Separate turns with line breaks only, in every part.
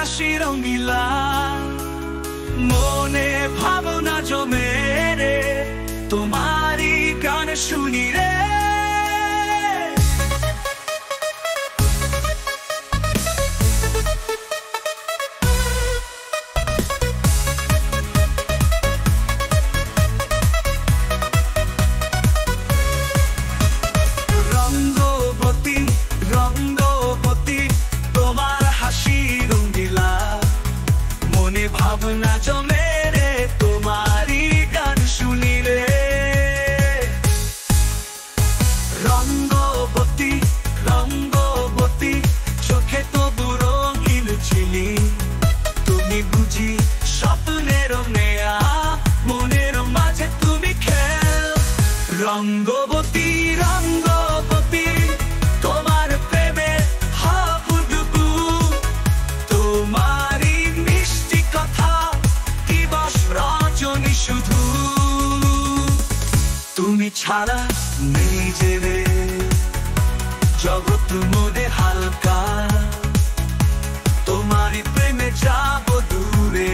হাসি রঙিলা, মনে ভাবনা জমে রে, তোমারই গান শুনি রে। রঙ্গবতী রঙ্গবতী তোমার হাসি রঙিলা, মনে ভাবনা জমে রে, তোমারই গান শুনি রে। রঙ্গবতী রঙ্গবতী চোখে তবু রঙিন ছিলি, তুমি বুঝি স্বপ্নের নেয়া, মনের মাঝে তুমি খেল। রঙ্গবতী রঙ্গবতী তোমার প্রেমে হাবুডুবু, তোমারই মিষ্টি কথা দিবস রজনী শুধু। তুমি ছাড়া নেই যে রে জগৎ মনে হালকা, তোমারই প্রেমে যাব দূরে,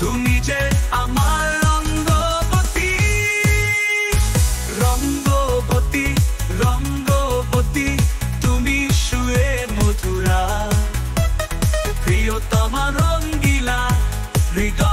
তুমি যে আমার রঙ্গবতী। রঙ্গবতী রঙ্গবতী তুমি শুয়ে মধুরা, প্রিয়তমা রঙ্গিলা হৃদয়।